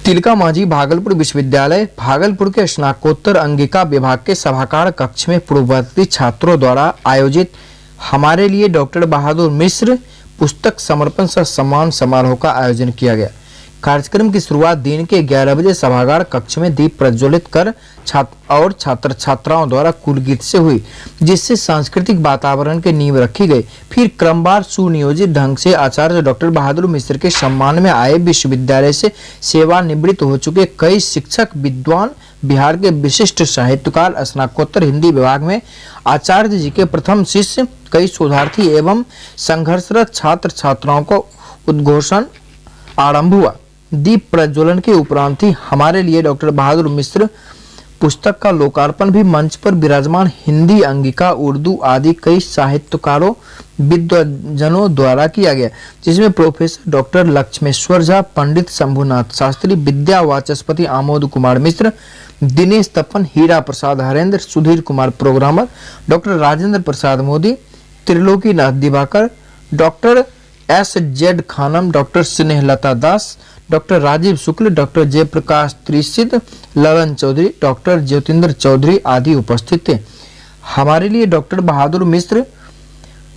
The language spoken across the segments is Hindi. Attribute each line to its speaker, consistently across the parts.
Speaker 1: तिलका मांझी भागलपुर विश्वविद्यालय भागलपुर के स्नातकोत्तर अंगिका विभाग के सभागार कक्ष में पूर्ववर्ती छात्रों द्वारा आयोजित हमारे लिए डॉक्टर बहादुर मिश्र पुस्तक समर्पण सह सम्मान समारोह का आयोजन किया गया। कार्यक्रम की शुरुआत दिन के 11 बजे सभागार कक्ष में दीप प्रज्वलित कर छात्र छात्राओं द्वारा कुल गीत से हुई, जिससे सांस्कृतिक वातावरण की नींव रखी गई। फिर क्रमवार सुनियोजित ढंग से आचार्य डॉक्टर बहादुर मिश्र के सम्मान में आए विश्वविद्यालय से सेवानिवृत्त हो चुके कई शिक्षक, विद्वान, बिहार के विशिष्ट साहित्यकार, स्नातकोत्तर हिंदी विभाग में आचार्य जी के प्रथम शिष्य, कई शोधार्थी एवं संघर्षरत छात्र छात्राओं को उद्घोषण आरंभ हुआ। दीप प्रज्वलन के उपरांत ही हमारे लिए डॉक्टर बहादुर मिश्र पुस्तक का लोकार्पण भी मंच पर विराजमान हिंदी, अंगिका, उर्दू आदि कई साहित्यकारों, विद्वजनों द्वारा किया गया, जिसमें professor doctor Lakshmeshwar Jha, Pandit Shambhunath Shastri, Vidya Vachaspati Amod Kumar Mishra, Dinesh Tapan, Hira Prasad Harendra, Sudhir Kumar programmer, doctor Rajendra Prasad Modi, Trilokinath Diwakar, doctor S.Z. Khanam, doctor Snehlata Das, doctor Rajeev Shukla, doctor Jayprakash Trisid, Lalan Chaudhary, doctor Jyotindra Chaudhary आदि उपस्थित थे। हमारे लिए डॉक्टर बहादुर मिश्र,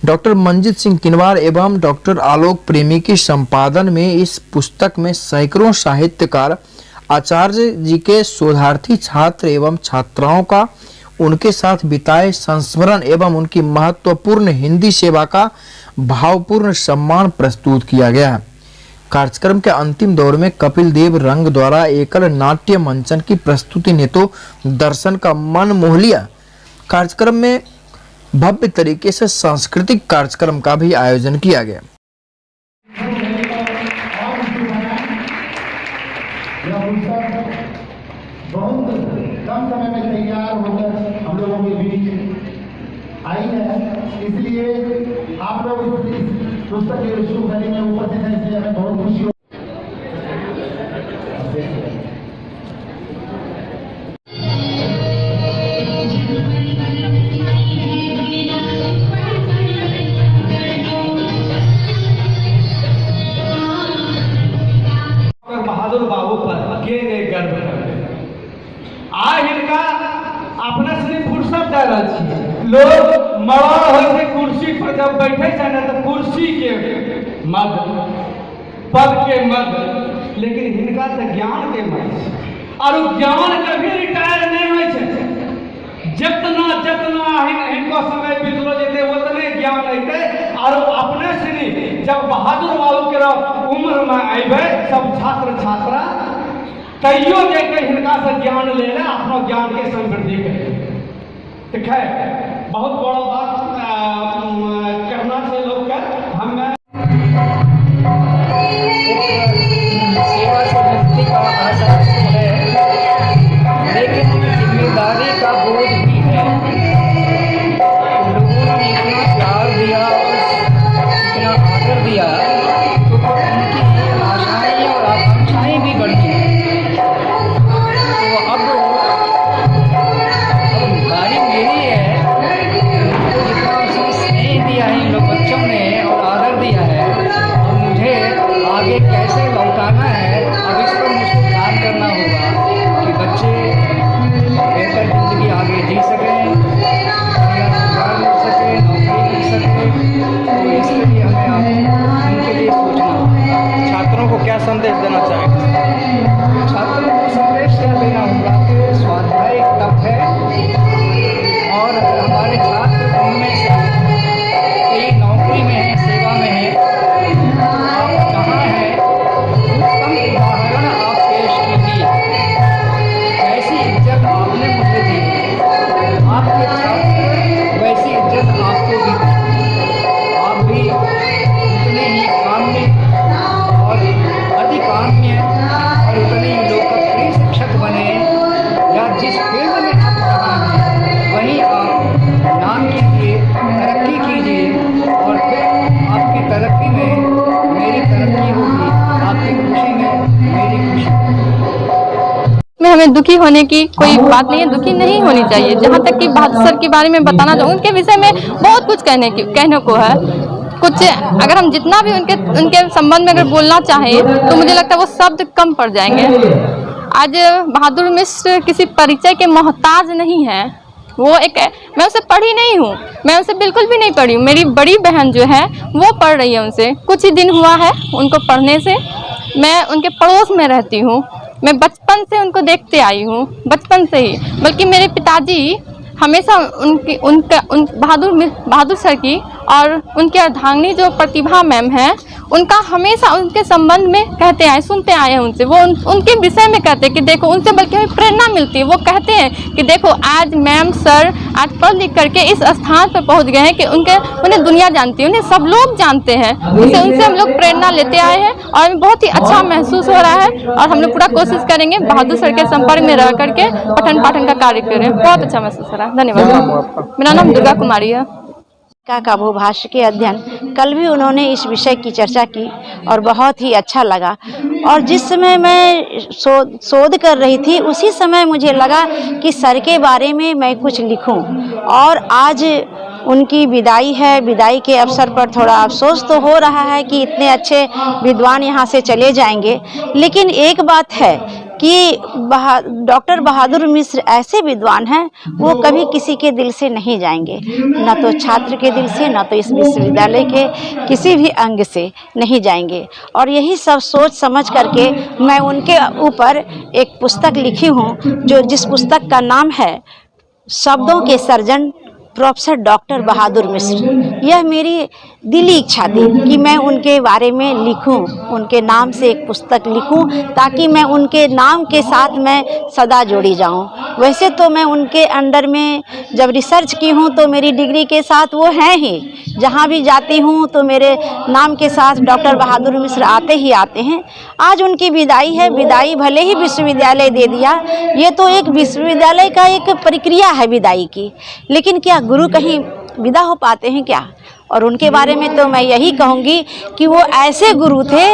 Speaker 1: डॉक्टर मंजित सिंह किनवार एवं डॉक्टर आलोक प्रेमी के संपादन में इस पुस्तक में सैकड़ों साहित्यकार, आचार्य जी के शोधार्थी, छात्र एवं छात्राओं का उनके साथ बिताए संस्मरण एवं उनकी महत्वपूर्ण हिंदी सेवा का भावपूर्ण सम्मान प्रस्तुत किया गया। कार्यक्रम के अंतिम दौर में कपिल देव रंग द्वारा एकल नाट्य मंचन की प्रस्तुति ने तो दर्शन का मन मोह लिया। कार्यक्रम में भव्य तरीके से सांस्कृतिक कार्यक्रम का भी आयोजन किया गया।
Speaker 2: बहुत कम समय में तैयार होकर हम लोगों के बीच आई है, इसलिए आप लोग इस पुस्तक के शुभ घड़ी में उपस्थित हैं, इसलिए हमें बहुत खुशी हो।
Speaker 3: बहादुर बाबू पर के गर्व करते आज इनका अपना से फुर्सत दे रहा है। लोग मरल हो से कुर्सी पर जब बैठे छे ना तो कुर्सी के मद, पद के मद, लेकिन इनका तो ज्ञान के मद और ज्ञान कभी रिटायर नहीं हुए छे। जितना जितना इनको समय बीतलो जेते उतने ज्ञान अइते और अपने से जब बहादुर बाबू के उम्र में अबे सब छात्र छात्रा तैयो जेके हिनका से ज्ञान ले ले, अपना ज्ञान के समृद्धि करे। ठीक है, बहुत बड़ा बात करना चाहिए लोग का। हम
Speaker 4: सेवा से मुक्ति का आसास तो है, लेकिन जिम्मेदारी का बोझ भी है। लोगों ने इतना प्यार दिया, इतना आदर दिया, तो उनकी आशाएं और आकांक्षाएं भी बढ़ी हैं। तो अब बारी मेरी है, तो जितना उसने स्नेह दिया है इन लोग बच्चों ने और आदर दिया है, अब मुझे आगे कैसे लौटाना है, अब इस पर मुझको ध्यान करना होगा कि बच्चे बेहतर जिंदगी आगे जी सकें, रोजगार मिल सके, नौकरी मिल सके। तो इसके लिए हमें उनके लिए सोचना होगा।
Speaker 1: छात्रों को क्या संदेश देना चाहेंगे?
Speaker 4: छात्रों को संदेश यह देना होगा कि स्वाध्याय एक तप है और हमारे छात्र उनमें से कई नौकरी में है, सेवा में है, आप कहाँ हैं, उत्तम उदाहरण आप पेश कीजिए। ऐसी इज्जत आपने मुझे दी, आपके छात्र वैसी इज्जत आपको दी। आप भी उतने ही काम्य और अति काम्य और उतने ही लोकप्रिय शिक्षक बने, या जिस फील्ड में आप रहे हैं वहीं आप नाम कीजिए, तरक्की कीजिए, और फिर आपकी तरक्की में मेरी तरक्की होगी, आपकी खुशी में मेरी खुशी।
Speaker 5: में हमें दुखी होने की कोई बात नहीं है, दुखी नहीं होनी चाहिए। जहाँ तक कि बहादुर सर के बारे में बताना चाहूँ, उनके विषय में बहुत कुछ कहने को है। कुछ अगर हम जितना भी उनके संबंध में अगर बोलना चाहें तो मुझे लगता है वो शब्द कम पड़ जाएंगे। आज बहादुर मिश्र किसी परिचय के मोहताज नहीं है। वो एक, मैं उसे पढ़ी नहीं हूँ, मैं उसे बिल्कुल भी नहीं पढ़ी हूँ। मेरी बड़ी बहन जो है वो पढ़ रही है उनसे, कुछ ही दिन हुआ है उनको पढ़ने से। मैं उनके पड़ोस में रहती हूँ, मैं बचपन से उनको देखते आई हूँ, बचपन से ही। बल्कि मेरे पिताजी हमेशा बहादुर सर की और उनके अर्धांगिनी जो प्रतिभा मैम हैं उनका हमेशा उनके संबंध में कहते आए, सुनते आए हैं उनसे। वो उनके विषय में कहते हैं कि देखो, उनसे बल्कि हमें प्रेरणा मिलती है। वो कहते हैं कि देखो आज मैम सर आज पढ़ लिख करके इस स्थान पर पहुंच गए हैं कि उन्हें दुनिया जानती है, उन्हें सब लोग जानते हैं। उनसे हम लोग प्रेरणा लेते आए हैं और हमें बहुत ही अच्छा महसूस हो रहा है। और हम लोग पूरा कोशिश करेंगे बहादुर सर के संपर्क में रह करके पठन पाठन का कार्य करें। बहुत अच्छा महसूस हो रहा है। धन्यवाद। मेरा नाम दुर्गा कुमारी है।
Speaker 6: का भूभाष्य के अध्ययन कल भी उन्होंने इस विषय की चर्चा की और बहुत ही अच्छा लगा। और जिस समय मैं शोध कर रही थी उसी समय मुझे लगा कि सर के बारे में मैं कुछ लिखूं। और आज उनकी विदाई है, विदाई के अवसर पर थोड़ा अफसोस तो हो रहा है कि इतने अच्छे विद्वान यहाँ से चले जाएंगे। लेकिन एक बात है कि डॉक्टर बहादुर मिश्र ऐसे विद्वान हैं, वो कभी किसी के दिल से नहीं जाएंगे, न तो छात्र के दिल से, न तो इस विश्वविद्यालय के किसी भी अंग से नहीं जाएंगे। और यही सब सोच समझ करके मैं उनके ऊपर एक पुस्तक लिखी हूँ, जिस पुस्तक का नाम है शब्दों के सर्जन प्रोफेसर डॉक्टर बहादुर मिश्र। यह मेरी दिली इच्छा थी कि मैं उनके बारे में लिखूं, उनके नाम से एक पुस्तक लिखूं, ताकि मैं उनके नाम के साथ मैं सदा जोड़ी जाऊं। वैसे तो मैं उनके अंडर में जब रिसर्च की हूं तो मेरी डिग्री के साथ वो हैं ही, जहां भी जाती हूं तो मेरे नाम के साथ डॉक्टर बहादुर मिश्र आते ही आते हैं। आज उनकी विदाई है, विदाई भले ही विश्वविद्यालय दे दिया, ये तो एक विश्वविद्यालय का एक प्रक्रिया है विदाई की, लेकिन क्या गुरु कहीं विदा हो पाते हैं क्या? और उनके बारे में तो मैं यही कहूँगी कि वो ऐसे गुरु थे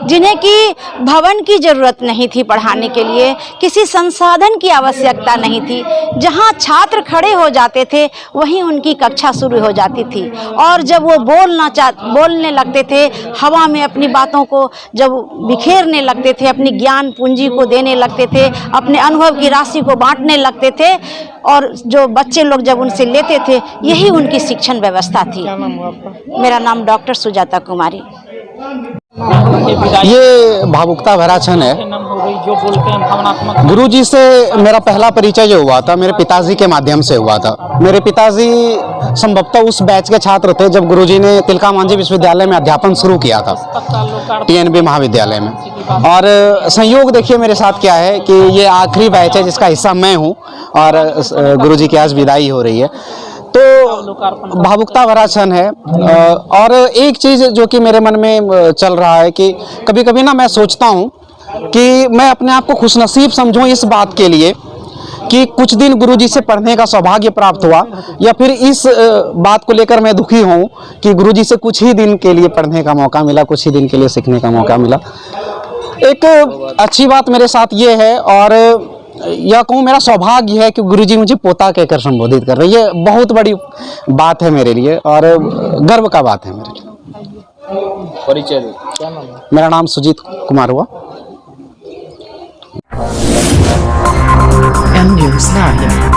Speaker 6: जिन्हें कि भवन की ज़रूरत नहीं थी पढ़ाने के लिए, किसी संसाधन की आवश्यकता नहीं थी। जहाँ छात्र खड़े हो जाते थे वहीं उनकी कक्षा शुरू हो जाती थी। और जब वो बोलने लगते थे, हवा में अपनी बातों को जब बिखेरने लगते थे, अपनी ज्ञान पूंजी को देने लगते थे, अपने अनुभव की राशि को बांटने लगते थे, और जो बच्चे लोग जब उनसे लेते थे, यही उनकी शिक्षण व्यवस्था थी। मेरा नाम डॉक्टर सुजाता कुमारी।
Speaker 7: ये भावुकता भरा क्षण है। गुरुजी से मेरा पहला परिचय जो हुआ था मेरे पिताजी के माध्यम से हुआ था। मेरे पिताजी संभवतः उस बैच के छात्र थे जब गुरुजी ने तिलका मांझी विश्वविद्यालय में अध्यापन शुरू किया था, TNB महाविद्यालय में। और संयोग देखिए मेरे साथ क्या है कि ये आखिरी बैच है जिसका हिस्सा मैं हूँ और गुरुजी की आज विदाई हो रही है, तो भावुकता भरा क्षण है। और एक चीज़ जो कि मेरे मन में चल रहा है कि कभी कभी ना मैं सोचता हूँ कि मैं अपने आप को खुशनसीब समझूं इस बात के लिए कि कुछ दिन गुरुजी से पढ़ने का सौभाग्य प्राप्त हुआ, या फिर इस बात को लेकर मैं दुखी हूँ कि गुरुजी से कुछ ही दिन के लिए पढ़ने का मौका मिला, कुछ ही दिन के लिए सीखने का मौका मिला। एक अच्छी बात मेरे साथ ये है, और यह कहूँ मेरा सौभाग्य है कि गुरुजी मुझे पोता कहकर संबोधित कर रही है। ये बहुत बड़ी बात है मेरे लिए और गर्व का बात है मेरे लिए।
Speaker 8: परिचय क्या नाम है?
Speaker 7: मेरा नाम सुजीत कुमार हुआ।
Speaker 9: M News Live।